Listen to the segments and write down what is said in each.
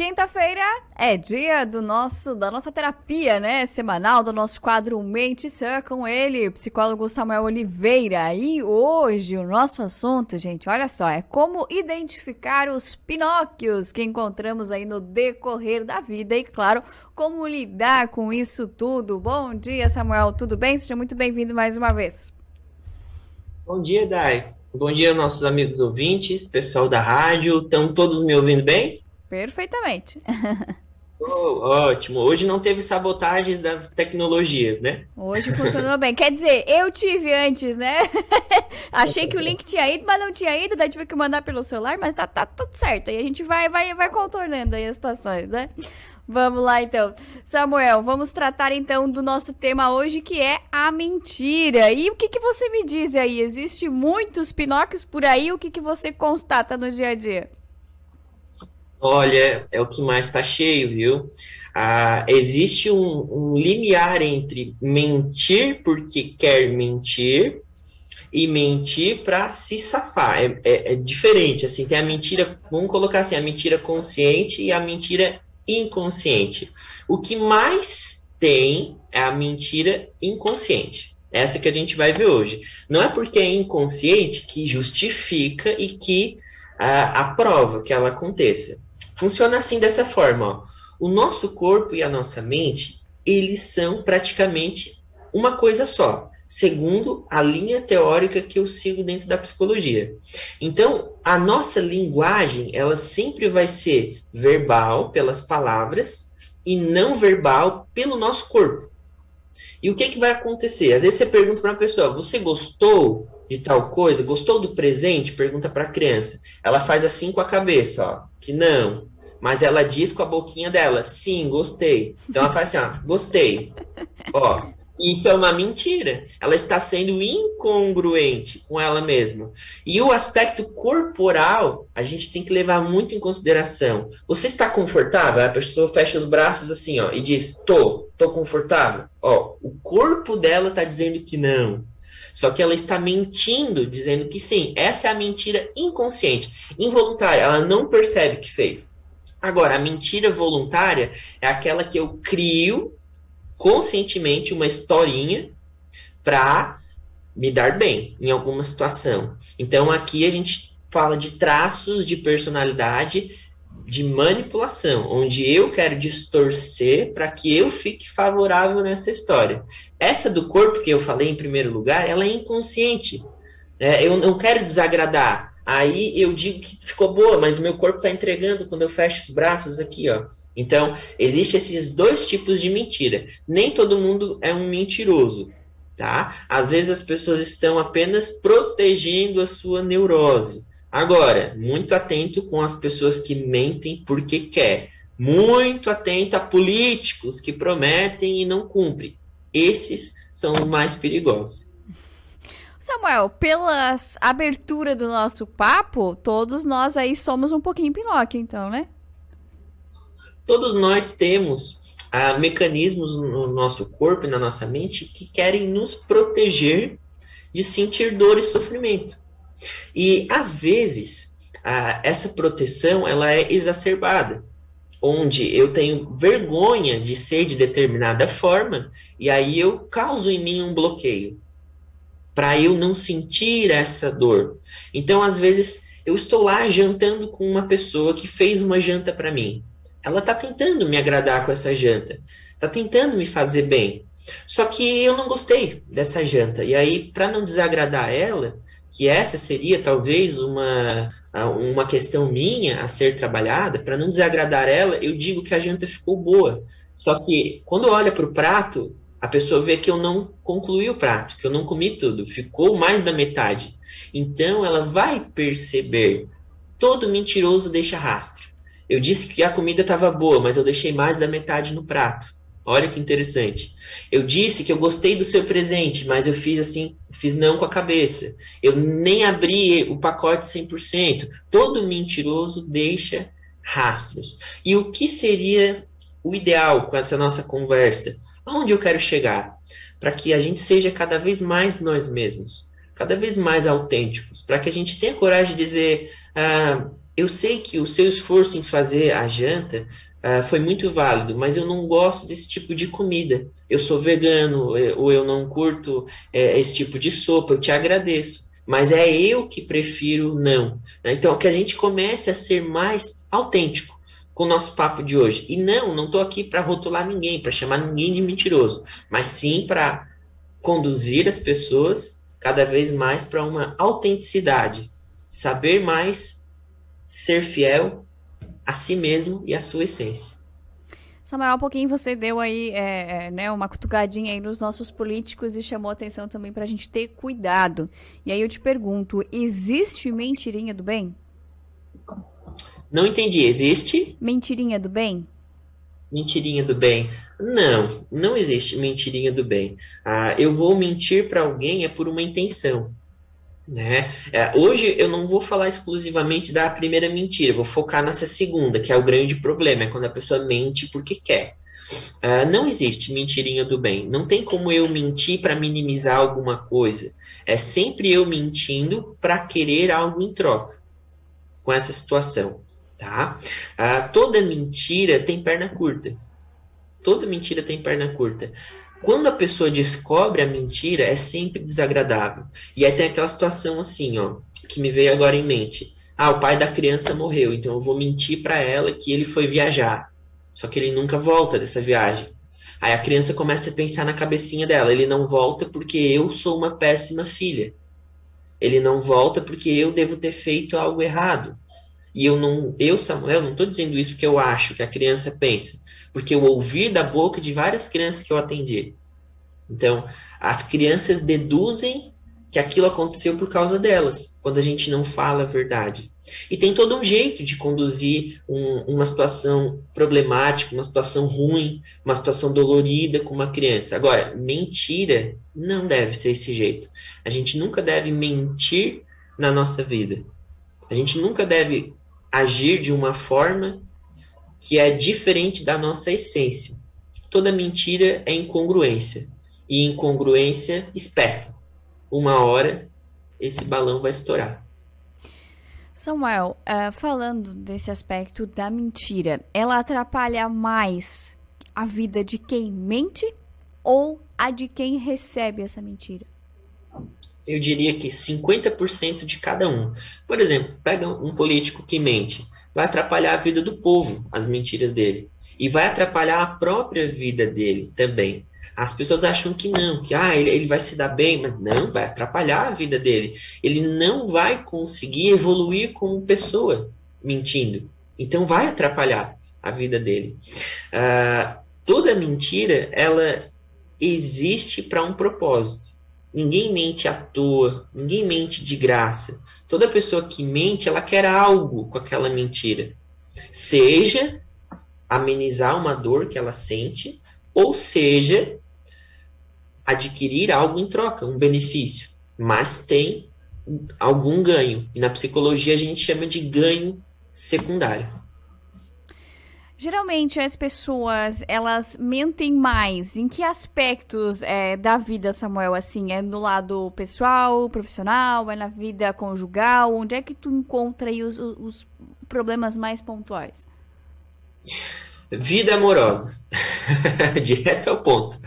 quinta-feira é dia da nossa terapia, né? Semanal, do nosso quadro Mente Sã com ele, psicólogo Samuel Oliveira. E hoje o nosso assunto, gente, olha só, é como identificar os Pinóquios que encontramos aí no decorrer da vida e, claro, como lidar com isso tudo. Bom dia, Samuel, tudo bem? Seja muito bem-vindo mais uma vez. Bom dia, Dai. Bom dia, nossos amigos ouvintes, pessoal da rádio. Estão todos me ouvindo bem? Perfeitamente. Oh, ótimo. Hoje não teve sabotagens das tecnologias, né? Hoje funcionou bem. Quer dizer, eu tive antes, né? Achei que o link tinha ido, mas não tinha ido, daí tive que mandar pelo celular, mas tá tudo certo. Aí a gente vai contornando aí as situações, né? Vamos lá então. Samuel, vamos tratar então do nosso tema hoje, que é a mentira. E o que que você me diz aí? Existe muitos Pinóquios por aí? O que que você constata no dia a dia? Olha, é o que mais está cheio, viu? Existe um limiar entre mentir porque quer mentir e mentir para se safar. É diferente, assim, tem a mentira, vamos colocar assim, a mentira consciente e a mentira inconsciente. O que mais tem é a mentira inconsciente. Essa que a gente vai ver hoje. Não é porque é inconsciente que justifica e que aprova que ela aconteça. Funciona assim dessa forma, ó. O nosso corpo e a nossa mente, eles são praticamente uma coisa só, segundo a linha teórica que eu sigo dentro da psicologia. Então, a nossa linguagem, ela sempre vai ser verbal, pelas palavras, e não verbal, pelo nosso corpo. E o que, que vai acontecer? Às vezes você pergunta para uma pessoa, você gostou de tal coisa? Gostou do presente? Pergunta para a criança. Ela faz assim com a cabeça, ó, que não. Mas ela diz com a boquinha dela, sim, gostei. Então ela faz assim, ó, gostei. Ó, isso é uma mentira. Ela está sendo incongruente com ela mesma. E o aspecto corporal, a gente tem que levar muito em consideração. Você está confortável? A pessoa fecha os braços assim, ó, e diz: tô confortável. Ó, o corpo dela está dizendo que não. Só que ela está mentindo, dizendo que sim. Essa é a mentira inconsciente, involuntária. Ela não percebe que fez. Agora, a mentira voluntária é aquela que eu crio conscientemente uma historinha para me dar bem em alguma situação. Então aqui a gente fala de traços de personalidade de manipulação, onde eu quero distorcer para que eu fique favorável nessa história. Essa do corpo que eu falei em primeiro lugar, ela é inconsciente. Eu não quero desagradar. Aí eu digo que ficou boa, mas o meu corpo está entregando quando eu fecho os braços aqui, ó. Então, existem esses dois tipos de mentira. Nem todo mundo é um mentiroso, tá? Às vezes as pessoas estão apenas protegendo a sua neurose. Agora, muito atento com as pessoas que mentem porque quer. Muito atento a políticos que prometem e não cumprem. Esses são os mais perigosos. Samuel, pela abertura do nosso papo, todos nós aí somos um pouquinho Pinóquio, então, né? Todos nós temos mecanismos no nosso corpo e na nossa mente que querem nos proteger de sentir dor e sofrimento. E às vezes essa proteção ela é exacerbada, onde eu tenho vergonha de ser de determinada forma e aí eu causo em mim um bloqueio para eu não sentir essa dor. Então, às vezes, eu estou lá jantando com uma pessoa que fez uma janta para mim. Ela está tentando me agradar com essa janta, está tentando me fazer bem. Só que eu não gostei dessa janta. E aí, para não desagradar ela, que essa seria talvez uma questão minha a ser trabalhada, para não desagradar ela, eu digo que a janta ficou boa. Só que quando olha para o prato, a pessoa vê que eu não concluí o prato, que eu não comi tudo, ficou mais da metade. Então ela vai perceber. Todo mentiroso deixa rastro. Eu disse que a comida estava boa, mas eu deixei mais da metade no prato. Olha que interessante. Eu disse que eu gostei do seu presente, mas eu fiz assim, fiz não com a cabeça. Eu nem abri o pacote 100%. Todo mentiroso deixa rastros. E o que seria o ideal com essa nossa conversa? Aonde eu quero chegar? Para que a gente seja cada vez mais nós mesmos, cada vez mais autênticos, para que a gente tenha coragem de dizer: eu sei que o seu esforço em fazer a janta foi muito válido, mas eu não gosto desse tipo de comida. Eu sou vegano, ou eu não curto esse tipo de sopa, eu te agradeço. Mas é eu que prefiro não. Né? Então, que a gente comece a ser mais autêntico com o nosso papo de hoje. E não estou aqui para rotular ninguém, para chamar ninguém de mentiroso, mas sim para conduzir as pessoas cada vez mais para uma autenticidade. Saber mais ser fiel a si mesmo e à sua essência. Samuel, um pouquinho você deu aí, né, uma cutucadinha aí nos nossos políticos e chamou atenção também pra gente ter cuidado. E aí eu te pergunto, existe mentirinha do bem? Não entendi. Existe Mentirinha do bem? mentirinha do bem? Não, não existe mentirinha do bem. Eu vou mentir para alguém é por uma intenção. Né? Hoje eu não vou falar exclusivamente da primeira mentira, vou focar nessa segunda, que é o grande problema, é quando a pessoa mente porque quer. Não existe mentirinha do bem. Não tem como eu mentir para minimizar alguma coisa. É sempre eu mentindo para querer algo em troca com essa situação. Tá? Toda mentira tem perna curta. Toda mentira tem perna curta. Quando a pessoa descobre a mentira, é sempre desagradável. E aí tem aquela situação assim, ó, que me veio agora em mente. O pai da criança morreu, então eu vou mentir para ela que ele foi viajar. Só que ele nunca volta dessa viagem. Aí a criança começa a pensar na cabecinha dela, ele não volta porque eu sou uma péssima filha. Ele não volta porque eu devo ter feito algo errado. E eu, Samuel, não estou dizendo isso porque eu acho que a criança pensa, porque eu ouvi da boca de várias crianças que eu atendi. Então, as crianças deduzem que aquilo aconteceu por causa delas, quando a gente não fala a verdade. E tem todo um jeito de conduzir uma situação problemática, uma situação ruim, uma situação dolorida com uma criança. Agora, mentira não deve ser esse jeito. A gente nunca deve mentir na nossa vida. A gente nunca deve agir de uma forma que é diferente da nossa essência. Toda mentira é incongruência. E incongruência espeta. Uma hora, esse balão vai estourar. Samuel, falando desse aspecto da mentira, ela atrapalha mais a vida de quem mente ou a de quem recebe essa mentira? Eu diria que 50% de cada um. Por exemplo, pega um político que mente. Vai atrapalhar a vida do povo, as mentiras dele. E vai atrapalhar a própria vida dele também. As pessoas acham que não, que ele vai se dar bem, mas não, vai atrapalhar a vida dele. Ele não vai conseguir evoluir como pessoa mentindo. Então vai atrapalhar a vida dele. Toda mentira, ela existe para um propósito. Ninguém mente à toa, ninguém mente de graça. Toda pessoa que mente, ela quer algo com aquela mentira. Seja amenizar uma dor que ela sente, ou seja, adquirir algo em troca, um benefício. Mas tem algum ganho. E na psicologia a gente chama de ganho secundário. Geralmente as pessoas, elas mentem mais. Em que aspectos da vida, Samuel? Assim, é no lado pessoal, profissional, é na vida conjugal? Onde é que tu encontra aí os problemas mais pontuais? Vida amorosa. Direto ao ponto.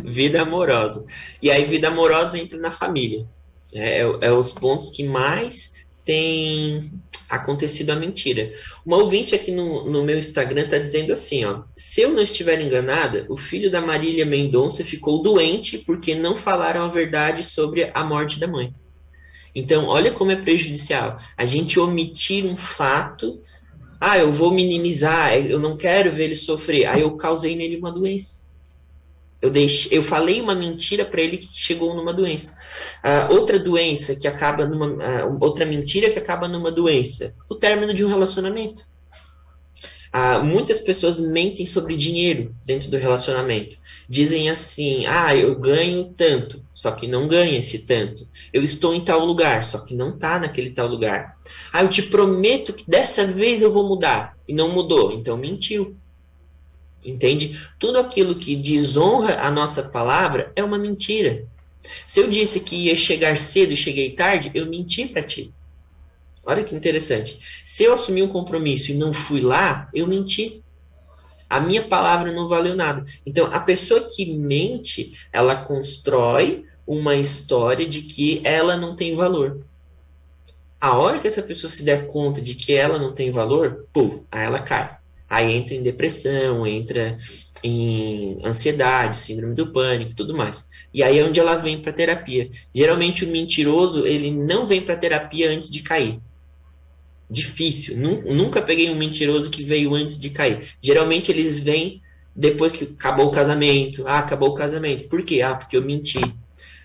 Vida amorosa. E aí, vida amorosa entra na família. É os pontos que mais tem acontecido a mentira. Uma ouvinte aqui no meu Instagram está dizendo assim, ó. Se eu não estiver enganada, o filho da Marília Mendonça ficou doente porque não falaram a verdade sobre a morte da mãe. Então, olha como é prejudicial. A gente omitir um fato. Eu vou minimizar, eu não quero ver ele sofrer. Aí eu causei nele uma doença. Eu falei uma mentira para ele que chegou numa doença. Outra doença que acaba outra mentira que acaba numa doença. O término de um relacionamento. Muitas pessoas mentem sobre dinheiro dentro do relacionamento. Dizem assim, eu ganho tanto, só que não ganha esse tanto. Eu estou em tal lugar, só que não está naquele tal lugar. Eu te prometo que dessa vez eu vou mudar. E não mudou, então mentiu. Entende? Tudo aquilo que desonra a nossa palavra é uma mentira. Se eu disse que ia chegar cedo e cheguei tarde, eu menti para ti. Olha que interessante. Se eu assumi um compromisso e não fui lá, eu menti. A minha palavra não valeu nada. Então, a pessoa que mente, ela constrói uma história de que ela não tem valor. A hora que essa pessoa se der conta de que ela não tem valor, pô, aí ela cai. Aí entra em depressão, entra em ansiedade, síndrome do pânico e tudo mais. E aí é onde ela vem para terapia. Geralmente o mentiroso, ele não vem para terapia antes de cair. Difícil. Nunca peguei um mentiroso que veio antes de cair. Geralmente eles vêm depois que acabou o casamento. Ah, acabou o casamento. Por quê? Ah, porque eu menti.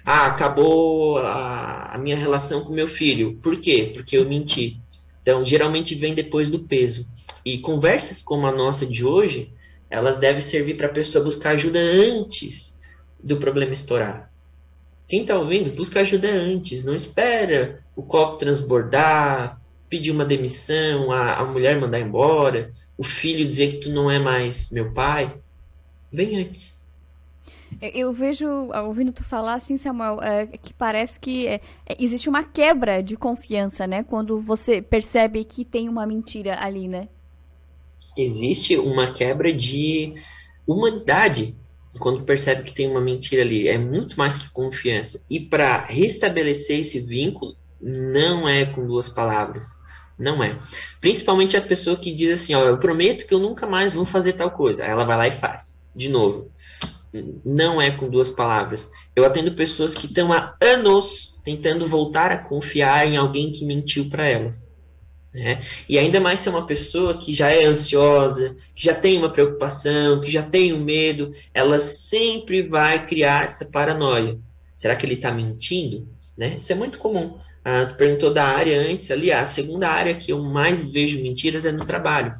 Ah, acabou a minha relação com meu filho. Por quê? Porque eu menti. Então, geralmente vem depois do peso. E conversas como a nossa de hoje, elas devem servir para a pessoa buscar ajuda antes do problema estourar. Quem está ouvindo, busca ajuda antes. Não espera o copo transbordar, pedir uma demissão, a mulher mandar embora, o filho dizer que tu não é mais meu pai. Vem antes. Eu vejo, ouvindo tu falar assim, Samuel, que parece que existe uma quebra de confiança, né? Quando você percebe que tem uma mentira ali, né? Existe uma quebra de humanidade quando percebe que tem uma mentira ali. É muito mais que confiança. E para restabelecer esse vínculo, não é com duas palavras. Não é. Principalmente a pessoa que diz assim, ó, eu prometo que eu nunca mais vou fazer tal coisa. Aí ela vai lá e faz. De novo. Não é com duas palavras. Eu atendo pessoas que estão há anos tentando voltar a confiar em alguém que mentiu para elas. Né? E ainda mais se é uma pessoa que já é ansiosa, que já tem uma preocupação, que já tem um medo, ela sempre vai criar essa paranoia. Será que ele está mentindo? Né? Isso é muito comum. Tu perguntou da área antes, ali, a segunda área que eu mais vejo mentiras é no trabalho.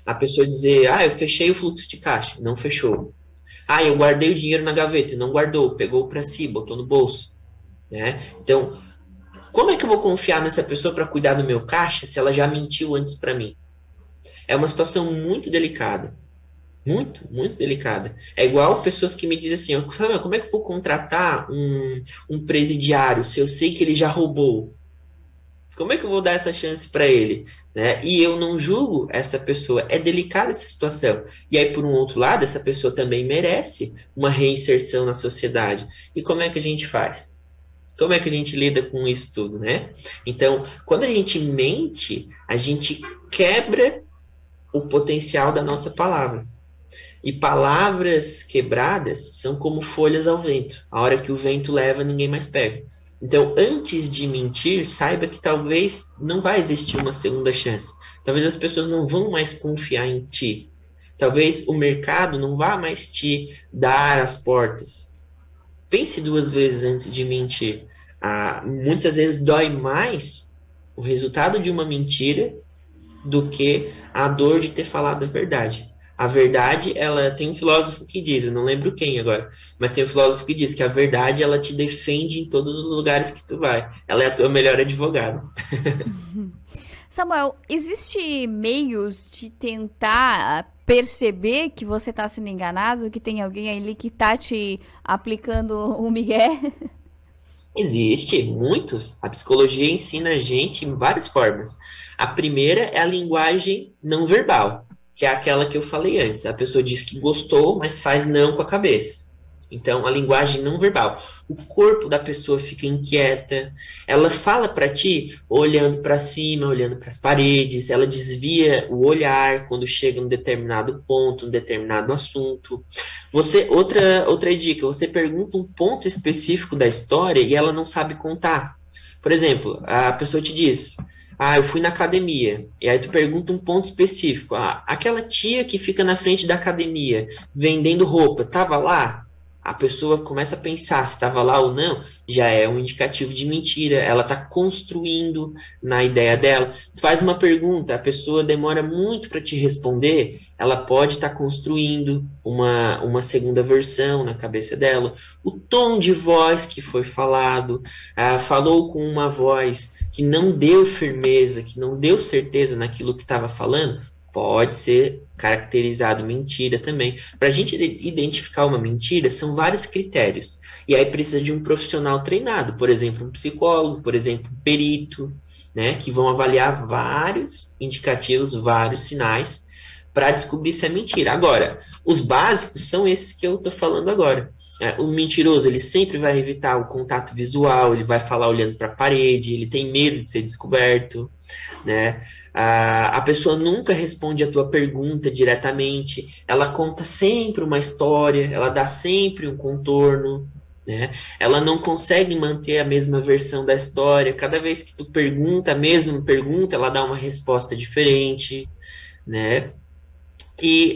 A pessoa dizer, eu fechei o fluxo de caixa, não fechou. Eu guardei o dinheiro na gaveta, não guardou, pegou para si, botou no bolso. Né? Então, como é que eu vou confiar nessa pessoa para cuidar do meu caixa se ela já mentiu antes para mim? É uma situação muito delicada. Muito, muito delicada. É igual pessoas que me dizem assim, como é que eu vou contratar um presidiário se eu sei que ele já roubou? Como é que eu vou dar essa chance para ele? Né? E eu não julgo essa pessoa. É delicada essa situação. E aí, por um outro lado, essa pessoa também merece uma reinserção na sociedade. E como é que a gente faz? Como é que a gente lida com isso tudo, né? Então, quando a gente mente, a gente quebra o potencial da nossa palavra. E palavras quebradas são como folhas ao vento. A hora que o vento leva, ninguém mais pega. Então, antes de mentir, saiba que talvez não vai existir uma segunda chance. Talvez as pessoas não vão mais confiar em ti. Talvez o mercado não vá mais te dar as portas. Pense duas vezes antes de mentir. Muitas vezes dói mais o resultado de uma mentira do que a dor de ter falado a verdade. A verdade, ela tem um filósofo que diz, eu não lembro quem agora, mas tem um filósofo que diz que a verdade, ela te defende em todos os lugares que tu vai. Ela é a tua melhor advogada. Samuel, existe meios de tentar perceber que você está sendo enganado, que tem alguém ali que tá te aplicando um migué? Existe, muitos. A psicologia ensina a gente em várias formas. A primeira é a linguagem não verbal, que é aquela que eu falei antes. A pessoa diz que gostou, mas faz não com a cabeça. Então, a linguagem não verbal. O corpo da pessoa fica inquieta. Ela fala para ti olhando para cima, olhando para as paredes. Ela desvia o olhar quando chega em um determinado ponto, um determinado assunto. Outra dica, você pergunta um ponto específico da história e ela não sabe contar. Por exemplo, a pessoa te diz: eu fui na academia. E aí tu pergunta um ponto específico. Aquela tia que fica na frente da academia vendendo roupa, estava lá? A pessoa começa a pensar se estava lá ou não, já é um indicativo de mentira. Ela está construindo na ideia dela. Tu faz uma pergunta, a pessoa demora muito para te responder, ela pode estar construindo uma segunda versão na cabeça dela. O tom de voz que foi falado, falou com uma voz que não deu firmeza, que não deu certeza naquilo que estava falando, Pode ser caracterizado mentira também. Para a gente identificar uma mentira, são vários critérios. E aí precisa de um profissional treinado, por exemplo, um psicólogo, por exemplo, um perito, né, que vão avaliar vários indicativos, vários sinais para descobrir se é mentira. Agora, os básicos são esses que eu estou falando agora. O mentiroso, ele sempre vai evitar o contato visual, ele vai falar olhando para a parede, ele tem medo de ser descoberto, né? A pessoa nunca responde a tua pergunta diretamente, ela conta sempre uma história, ela dá sempre um contorno, né? Ela não consegue manter a mesma versão da história, cada vez que tu pergunta a mesma pergunta, ela dá uma resposta diferente, né? E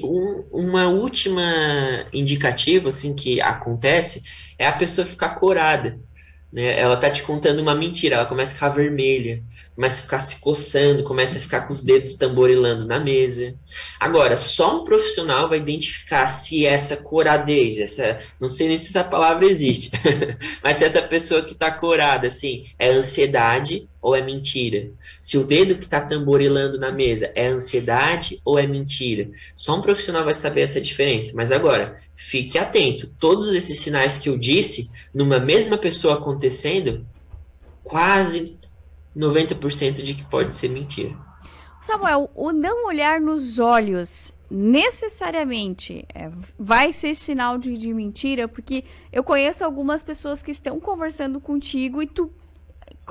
uma última indicativa assim que acontece é a pessoa ficar corada, né? Ela tá te contando uma mentira, ela começa a ficar vermelha, começa a ficar se coçando, começa a ficar com os dedos tamborilando na mesa. Agora, só um profissional vai identificar se essa coradez, não sei nem se essa palavra existe, mas se essa pessoa que tá corada, assim, é ansiedade ou é mentira. Se o dedo que tá tamborilando na mesa é ansiedade ou é mentira. Só um profissional vai saber essa diferença. Mas agora, fique atento, todos esses sinais que eu disse, numa mesma pessoa acontecendo, quase 90% de que pode ser mentira. Samuel, o não olhar nos olhos necessariamente vai ser sinal de mentira, porque eu conheço algumas pessoas que estão conversando contigo e tu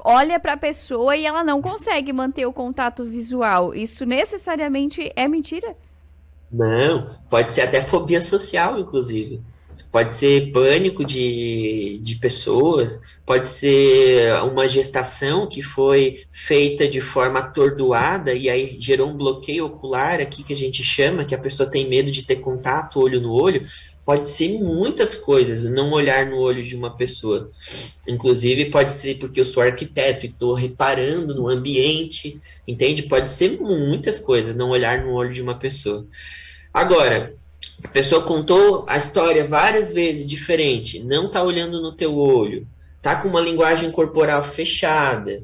olha para a pessoa e ela não consegue manter o contato visual. Isso necessariamente é mentira? Não, pode ser até fobia social, inclusive. Pode ser pânico de pessoas, pode ser uma gestação que foi feita de forma atordoada e aí gerou um bloqueio ocular aqui que a gente chama, que a pessoa tem medo de ter contato olho no olho. Pode ser muitas coisas, não olhar no olho de uma pessoa. Inclusive, pode ser porque eu sou arquiteto e estou reparando no ambiente, entende? Pode ser muitas coisas, não olhar no olho de uma pessoa. Agora, a pessoa contou a história várias vezes diferente, não está olhando no teu olho, está com uma linguagem corporal fechada,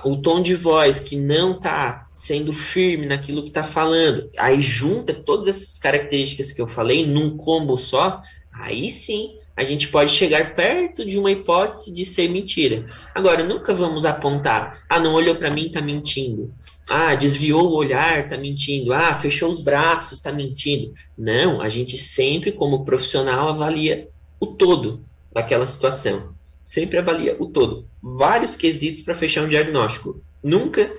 o tom de voz que não está sendo firme naquilo que está falando, aí junta todas essas características que eu falei num combo só, aí sim a gente pode chegar perto de uma hipótese de ser mentira. Agora, nunca vamos apontar, não olhou para mim, está mentindo. Desviou o olhar, está mentindo. Fechou os braços, está mentindo. Não, a gente sempre, como profissional, avalia o todo daquela situação. Sempre avalia o todo. Vários quesitos para fechar um diagnóstico. Nunca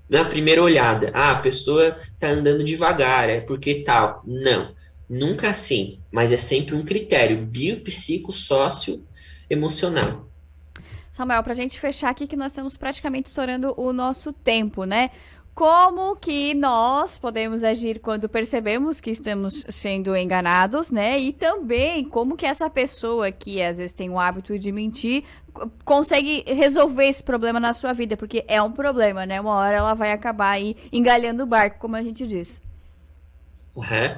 na primeira olhada. A pessoa está andando devagar, é porque tal. Não, nunca assim. Mas é sempre um critério biopsicossócio-emocional. Samuel, pra gente fechar aqui que nós estamos praticamente estourando o nosso tempo, né? Como que nós podemos agir quando percebemos que estamos sendo enganados, né? E também como que essa pessoa que às vezes tem o hábito de mentir consegue resolver esse problema na sua vida, porque é um problema, né? Uma hora ela vai acabar aí engalhando o barco, como a gente diz. Uhum.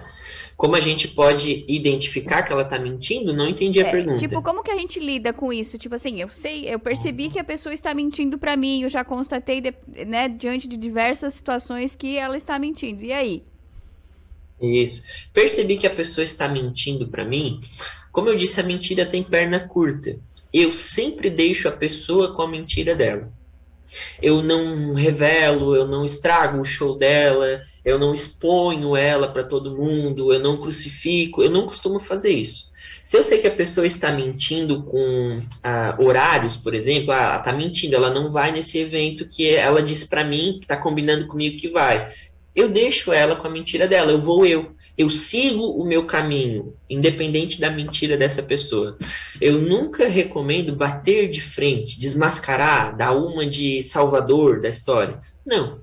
Como a gente pode identificar que ela está mentindo? Não entendi a pergunta. Tipo, como que a gente lida com isso? Tipo assim, eu percebi que a pessoa está mentindo pra mim, eu já constatei, né, diante de diversas situações que ela está mentindo. E aí? Isso. Percebi que a pessoa está mentindo para mim. Como eu disse, a mentira tem perna curta. Eu sempre deixo a pessoa com a mentira dela. Eu não revelo, eu não estrago o show dela, eu não exponho ela para todo mundo, eu não crucifico, eu não costumo fazer isso. Se eu sei que a pessoa está mentindo com horários, por exemplo, ela está mentindo, ela não vai nesse evento que ela disse para mim, que está combinando comigo que vai. Eu deixo ela com a mentira dela, eu sigo o meu caminho, independente da mentira dessa pessoa. Eu nunca recomendo bater de frente, desmascarar, dar uma de salvador da história. Não.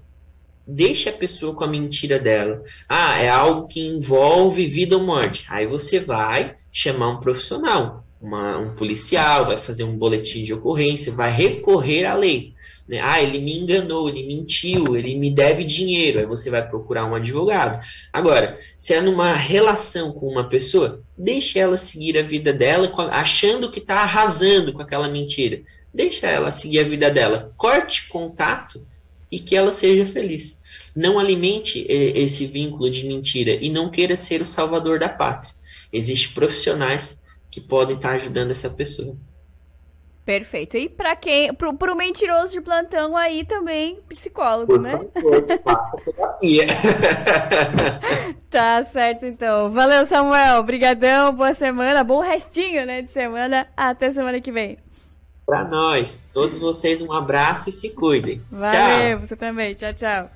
Deixa a pessoa com a mentira dela. É algo que envolve vida ou morte. Aí você vai chamar um profissional, um policial, vai fazer um boletim de ocorrência, vai recorrer à lei. Ele me enganou, ele mentiu, ele me deve dinheiro. Aí você vai procurar um advogado. Agora, se é numa relação com uma pessoa, deixe ela seguir a vida dela, achando que está arrasando com aquela mentira. Deixa ela seguir a vida dela. Corte contato e que ela seja feliz. Não alimente esse vínculo de mentira e não queira ser o salvador da pátria. Existem profissionais que podem estar ajudando essa pessoa. Perfeito. E pra quem, pro mentiroso de plantão aí também, psicólogo, Por né? favor, faça terapia. Tá certo, então. Valeu, Samuel. Obrigadão, boa semana, bom restinho, né, de semana. Até semana que vem. Para nós, todos vocês, um abraço e se cuidem. Valeu, Tchau! você também. Tchau, tchau.